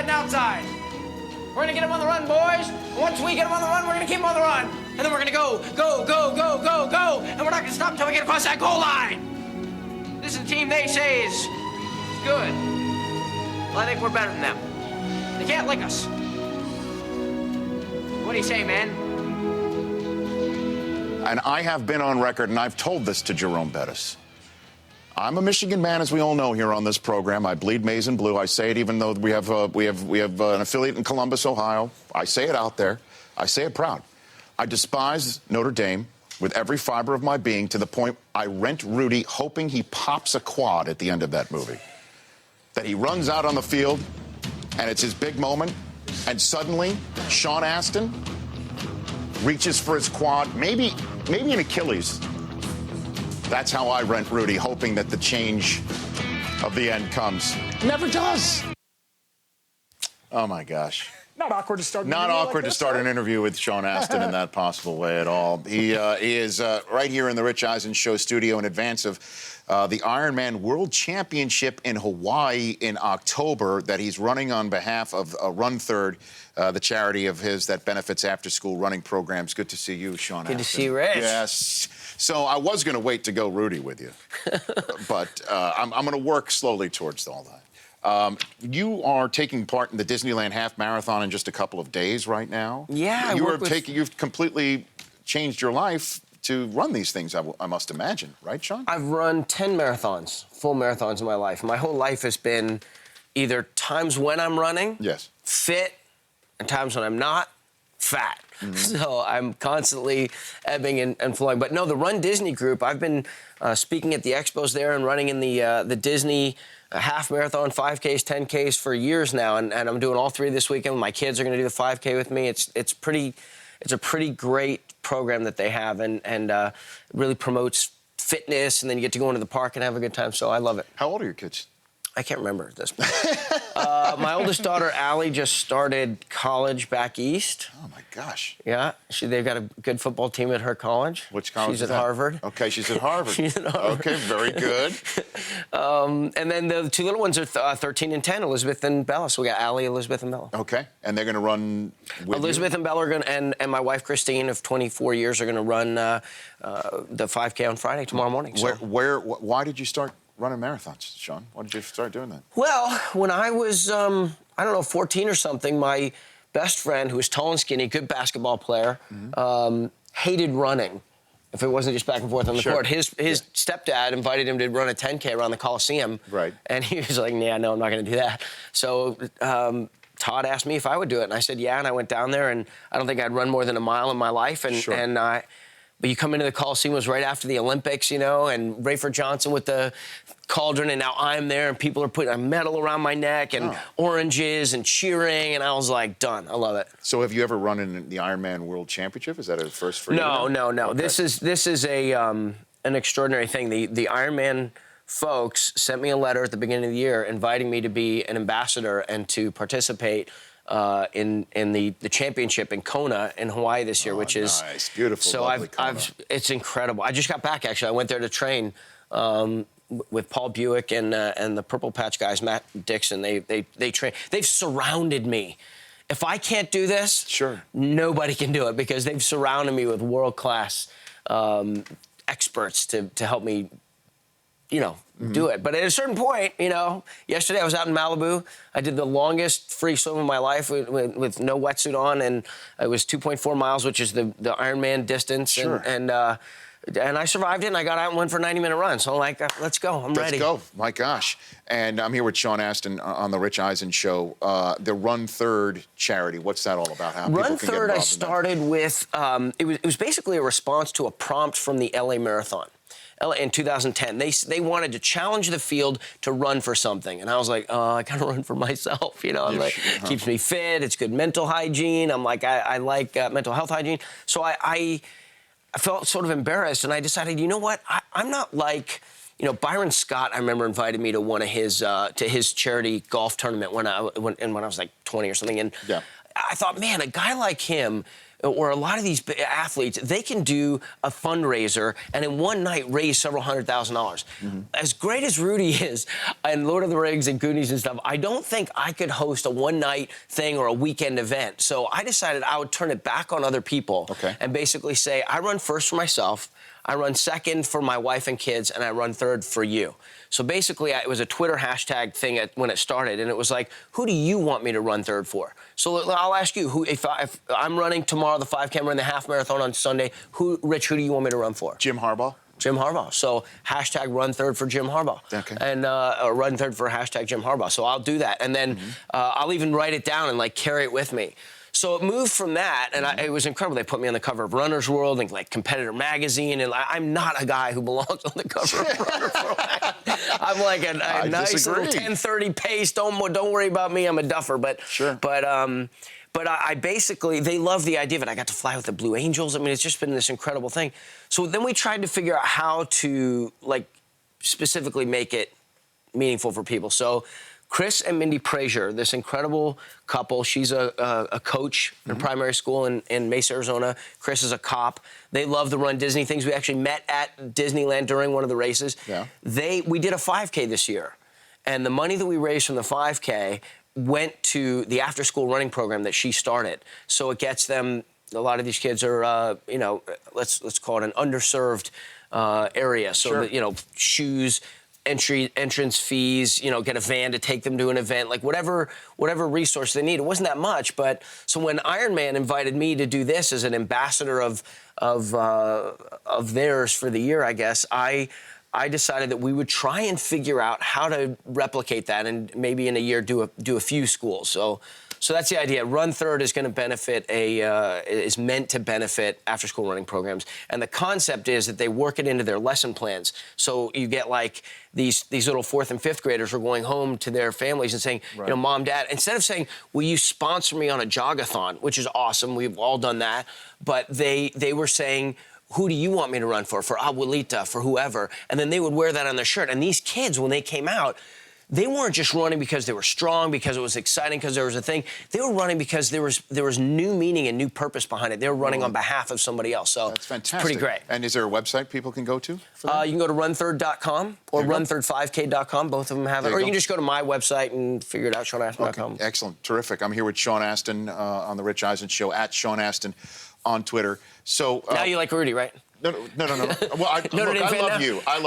inside and outside. We're gonna get him on the run, boys. And once we get him on the run, we're gonna keep him on the run. And then we're gonna go, go, go, go, go, go. And we're not gonna stop until we get across that goal line. This is a team they say is good. Well, I think we're better than them. They can't lick us. What do you say, man? And I have been on record, and I've told this to Jerome Bettis. I'm a Michigan man, as we all know here on this program. I bleed maize and blue. I say it even though we have an affiliate in Columbus, Ohio. I say it out there. I say it proud. I despise Notre Dame with every fiber of my being, to the point I rent Rudy hoping he pops a quad at the end of that movie. That he runs out on the field, and it's his big moment, and suddenly Sean Astin reaches for his quad, maybe an Achilles. That's how I rent Rudy, hoping that the change of the end comes. Never does. Oh, my gosh. Not awkward to start. Not awkward to start an interview with Sean Astin in that possible way at all. He is right here in the Rich Eisen Show studio in advance of the Ironman World Championship in Hawaii in October that he's running on behalf of Run Third, the charity of his that benefits after-school running programs. Good to see you, Sean Astin. Good to see you, Rich. Yes. So I was going to wait to go Rudy with you, but I'm going to work slowly towards all that. You are taking part in the Disneyland Half Marathon in just a couple of days right now. Yeah, You've completely changed your life to run these things, I must imagine, right, Sean? I've run 10 marathons, full marathons in my life. My whole life has been either times when I'm running, yes, fit, and times when I'm not, fat. Mm-hmm. So I'm constantly ebbing and flowing. But no, the Run Disney group, I've been speaking at the expos there and running in the Disney half marathon, 5Ks, 10Ks for years now, and I'm doing all three this weekend. My kids are going to do the 5K with me. It's a pretty great program that they have, and really promotes fitness, and then you get to go into the park and have a good time. So I love it. How old are your kids? I can't remember at this point. My oldest daughter, Allie, just started college back east. Oh, my gosh. Yeah, they've got a good football team at her college. Which college She's is at that? Harvard. Okay, she's at Harvard. She's at Harvard. Okay, very good. And then the two little ones are 13 and 10, Elizabeth and Bella. So we got Allie, Elizabeth, and Bella. Okay, and they're going to run with Elizabeth you? and Bella are going to, and my wife, Christine, of 24 years, are going to run the 5K on Friday, tomorrow morning. So. Why did you start running marathons, Sean? Why did you start doing that? Well, when I was, 14 or something, my best friend, who was tall and skinny, good basketball player, hated running. If it wasn't just back and forth on the court. His stepdad invited him to run a 10K around the Coliseum. Right. And he was like, nah, no, I'm not going to do that. So Todd asked me if I would do it. And I said, yeah. And I went down there, and I don't think I'd run more than a mile in my life. But you come into the Coliseum, it was right after the Olympics, and Rayford Johnson with the cauldron, and now I'm there, and people are putting a medal around my neck and oranges and cheering, and I was like, done. I love it. So have you ever run in the Ironman World Championship? Is that a first for you? No. Okay. This is an extraordinary thing. The Ironman folks sent me a letter at the beginning of the year inviting me to be an ambassador and to participate in the championship in Kona in Hawaii this year, which is nice, beautiful. So Kona. It's incredible. I just got back actually. I went there to train with Paul Buick and the Purple Patch guys, Matt Dixon. They train. They've surrounded me. If I can't do this, nobody can do it, because they've surrounded me with world-class experts to help me, do it. But at a certain point, yesterday I was out in Malibu. I did the longest free swim of my life with no wetsuit on, and it was 2.4 miles, which is the Ironman distance. Sure. And I survived it, and I got out and went for a 90-minute run. So I'm like, let's go. I'm ready. Let's go. My gosh. And I'm here with Sean Astin on the Rich Eisen Show. The Run Third charity, what's that all about? How Run people can Third, get I involved started with, it was basically a response to a prompt from the LA Marathon. In 2010, they wanted to challenge the field to run for something, and I was like, I gotta run for myself, keeps me fit. It's good mental hygiene. I'm like, I like mental health hygiene. So I felt sort of embarrassed, and I decided, you know what? I'm not like, Byron Scott. I remember invited me to one of his charity golf tournament when I was like 20 or something, and I thought, man, a guy like him or a lot of these athletes, they can do a fundraiser and in one night raise several $100,000. As great as Rudy is, and Lord of the Rings and Goonies and stuff, I don't think I could host a one-night thing or a weekend event. So I decided I would turn it back on other people and basically say, I run first for myself, I run second for my wife and kids, and I run third for you. So basically, it was a Twitter hashtag thing when it started, and it was like, who do you want me to run third for? So I'll ask you, if I'm running tomorrow the 5K, I'm running the half marathon on Sunday, Rich, who do you want me to run for? Jim Harbaugh. Jim Harbaugh. So hashtag run third for Jim Harbaugh. And or run third for hashtag Jim Harbaugh. So I'll do that. And then I'll even write it down and like carry it with me. So it moved from that, and it was incredible. They put me on the cover of Runner's World and like Competitor Magazine, and I'm not a guy who belongs on the cover of Runner's World. I'm like a nice little 10:30 pace. Don't worry about me. I'm a duffer. But I basically, they love the idea of it. I got to fly with the Blue Angels. I mean, it's just been this incredible thing. So then we tried to figure out how to like specifically make it meaningful for people. So Chris and Mindy Prazier, this incredible couple. She's a coach in primary school in Mesa, Arizona. Chris is a cop. They love to run Disney things. We actually met at Disneyland during one of the races. We did a 5K this year. And the money that we raised from the 5K went to the after-school running program that she started. So it gets them, a lot of these kids are, let's call it an underserved area. So that, shoes, entrance fees, get a van to take them to an event, like whatever resource they need. It wasn't that much, but so when Ironman invited me to do this as an ambassador of theirs for the year, I guess, I decided that we would try and figure out how to replicate that and maybe in a year do a few schools. So that's the idea. Run Third is going to benefit is meant to benefit after-school running programs, and the concept is that they work it into their lesson plans. So you get like these little 4th and 5th graders are going home to their families and saying, Mom, Dad, instead of saying, will you sponsor me on a jogathon, which is awesome, we've all done that, but they were saying, who do you want me to run for Abuelita, for whoever, and then they would wear that on their shirt. And these kids, when they came out, they weren't just running because they were strong, because it was exciting, because there was a thing. They were running because there was new meaning and new purpose behind it. They were running on behalf of somebody else. So that's fantastic. It's pretty great. And is there a website people can go to for that? You can go to runthird.com or runthirdfk.com. Both of them have it. Or you can just go to my website and figure it out, SeanAstin.com. Okay. Excellent. Terrific. I'm here with Sean Astin on The Rich Eisen Show, at Sean Astin on Twitter. So now you like Rudy, right? No. Well, I love you. I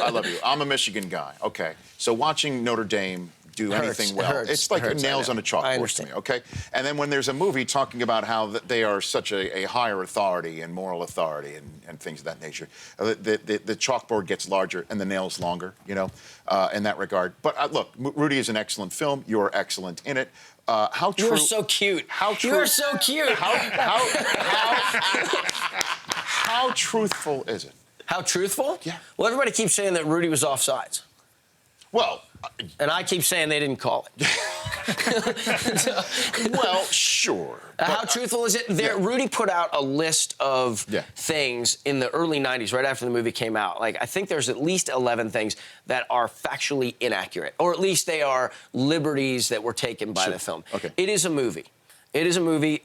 love you. I'm a Michigan guy. Okay. So watching Notre Dame do anything well, it's like nails on a chalkboard to me. Okay. And then when there's a movie talking about how they are such a higher authority and moral authority and things of that nature, the chalkboard gets larger and the nails longer. In that regard. But look, Rudy is an excellent film. You're excellent in it. How true? You're so cute. You are so cute. How truthful is it? How truthful? Yeah. Well, everybody keeps saying that Rudy was offsides. Well, and I keep saying they didn't call it. Well, sure. How truthful is it? Rudy put out a list of things in the early 90s, right after the movie came out. Like, I think there's at least 11 things that are factually inaccurate, or at least they are liberties that were taken by the film. Okay. It is a movie. It is a movie.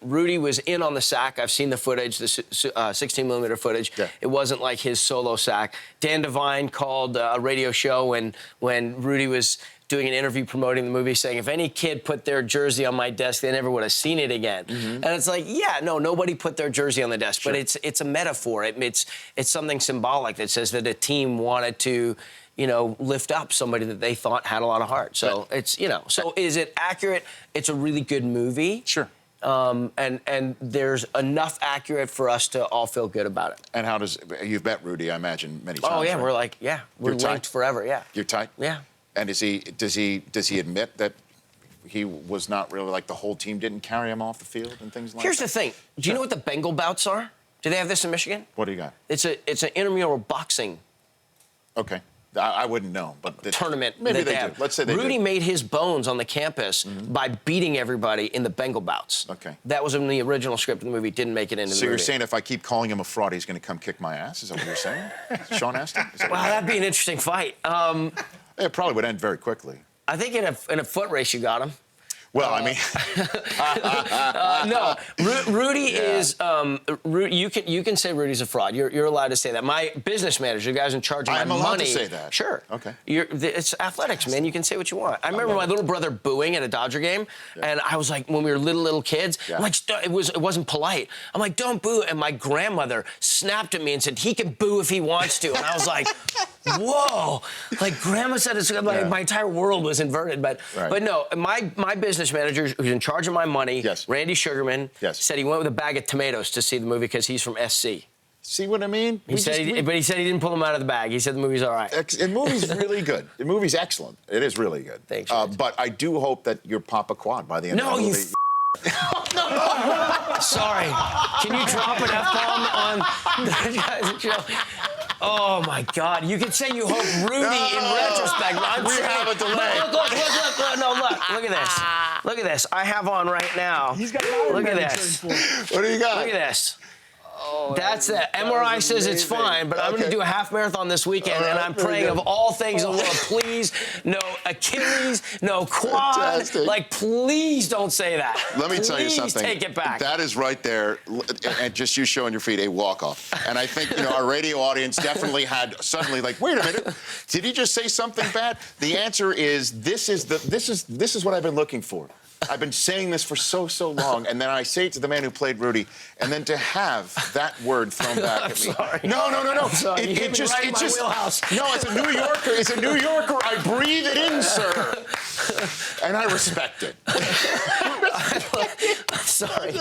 Rudy was in on the sack. I've seen the footage, the 16-millimeter footage. Yeah. It wasn't like his solo sack. Dan Devine called a radio show when Rudy was doing an interview promoting the movie, saying, if any kid put their jersey on my desk, they never would have seen it again. And it's like, nobody put their jersey on the desk, but it's a metaphor. It's something symbolic that says that a team wanted to lift up somebody that they thought had a lot of heart. So it's, so is it accurate? It's a really good movie. Sure. And there's enough accurate for us to all feel good about it. And how you've met Rudy, I imagine, many times. Oh, yeah, right? we're linked forever, You're tight? Yeah. And does he admit that he was not really, like, the whole team didn't carry him off the field and things like that? Here's the thing. Do you know what the Bengal bouts are? Do they have this in Michigan? What do you got? It's an intramural boxing. Okay. I wouldn't know, but tournament. Maybe they do. Let's say they Rudy do. made his bones on the campus by beating everybody in the Bengal bouts. Okay. That was in the original script of the movie. Didn't make it into the movie. So you're saying if I keep calling him a fraud, he's going to come kick my ass? Is that what you're saying? Sean Astin? Wow, that'd be an interesting fight. It probably would end very quickly. I think in a foot race you got him. Well, I mean, No, Rudy is. You can say Rudy's a fraud. You're allowed to say that. My business manager, the guy's in charge of my I'm money. allowed to say that. Sure. Okay. It's athletics, man. You can say what you want. I remember my little brother booing at a Dodger game, and I was like, when we were little kids, I'm like, it wasn't polite. I'm like, don't boo. And my grandmother snapped at me and said, he can boo if he wants to. And I was like, whoa. Like, Grandma said it's my entire world was inverted. But no, my business manager who's in charge of my money, Randy Sugarman, said he went with a bag of tomatoes to see the movie because he's from SC. See what I mean? But he said he didn't pull them out of the bag. He said the movie's all right. The movie's really good. The movie's excellent. It is really good. Thanks. But I do hope that you're Papa Quad by the end of the movie. Sorry. Can you drop an F-bomb on the guy's show? Oh, my God. You could say you hope Rudy in retrospect. We have a delay. Look. No, look. Look at this. Look at this. I have on right now. He's got an Iron Look at Man this. What do you got? Look at this. Oh, That's it. MRI says it's fine, but I'm going to do a half marathon this weekend, and I'm praying of all things in the world, please, no Achilles, no quad. Fantastic. Like, please don't say that. Let me tell you something. Please take it back. That is right there, and just you showing your feet, a walk-off. And I think, our radio audience definitely had suddenly like, wait a minute, did he just say something bad? The answer is this is what I've been looking for. I've been saying this for so long, and then I say it to the man who played Rudy, and then to have that word thrown back at me. Sorry. No. It just wheelhouse. No, it's a New Yorker. It's a New Yorker. I breathe it in, sir, and I respect it. Sorry.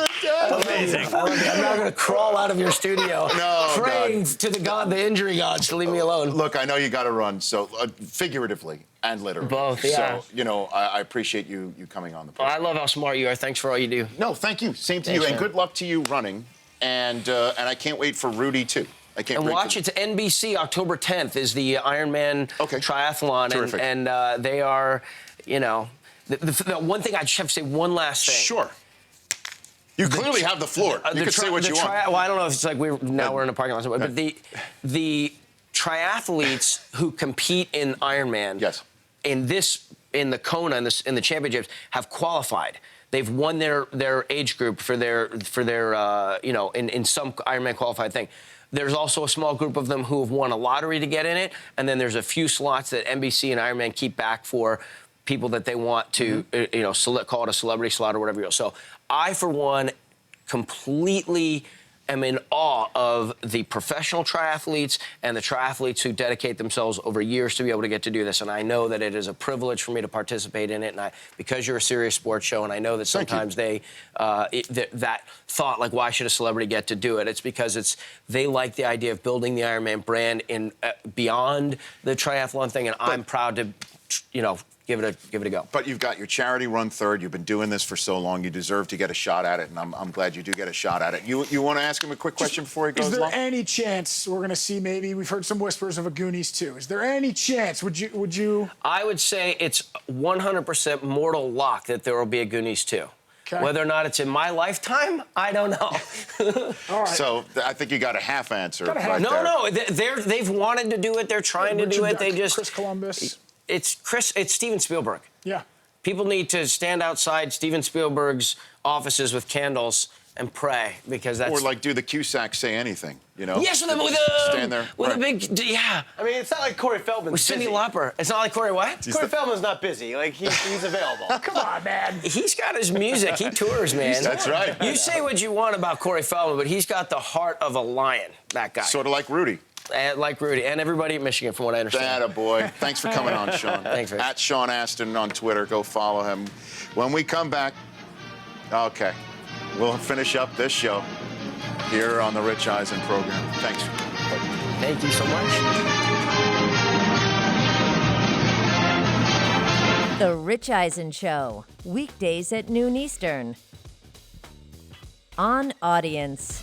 Amazing. I'm not going to crawl out of your studio praying to the injury gods to leave me alone. Look, I know you got to run, so figuratively and literally. Both, yeah. So, I appreciate you coming on the program. I love how smart you are. Thanks for all you do. No, thank you. Same to you, and good luck to you running. And I can't wait for Rudy, too. I can't wait. And watch it to NBC. October 10th is the Ironman triathlon. Terrific. And they are, the one thing I just have to say, one last thing. Sure. You clearly have the floor. You can say what you want. Well, I don't know if it's like we're in a parking lot, but the triathletes who compete in Ironman, in the Kona, in the championships, have qualified. They've won their age group for their in some Ironman qualified thing. There's also a small group of them who have won a lottery to get in it, and then there's a few slots that NBC and Ironman keep back for people that they want to, call it a celebrity slot or whatever you will. So I, for one, completely am in awe of the professional triathletes and the triathletes who dedicate themselves over years to be able to get to do this. And I know that it is a privilege for me to participate in it. And because you're a serious sports show, and I know that sometimes that thought, like, why should a celebrity get to do it? It's because they like the idea of building the Ironman brand in beyond the triathlon thing. And I'm proud to, give it a go. But you've got your charity run third. You've been doing this for so long. You deserve to get a shot at it, and I'm glad you do get a shot at it. You want to ask him a quick question before he goes along? Is there any chance we're going to see we've heard some whispers of a Goonies 2. Is there any chance? Would you? I would say it's 100% mortal lock that there will be a Goonies 2. Okay. Whether or not it's in my lifetime, I don't know. All right. So I think you got a half answer. No, they've wanted to do it. They're trying to do it. They just Chris Columbus. It's Steven Spielberg. Yeah. People need to stand outside Steven Spielberg's offices with candles and pray, because that's... Or like do the Cusack say anything, Yes, stand there. With a big, I mean, it's not like Corey Feldman's with Cyndi busy. Lauper. It's not like Corey what? Corey Feldman's not busy. Like, he's available. Come on, man. He's got his music. He tours, man. That's right. You say what you want about Corey Feldman, but he's got the heart of a lion, that guy. Sort of like Rudy. Like Rudy, and everybody at Michigan, from what I understand. Attaboy. Thanks for coming on, Sean. Thanks, Rich. At Sean Astin on Twitter. Go follow him. When we come back, we'll finish up this show here on the Rich Eisen program. Thanks. Thank you so much. The Rich Eisen Show, weekdays at noon Eastern. On Audience.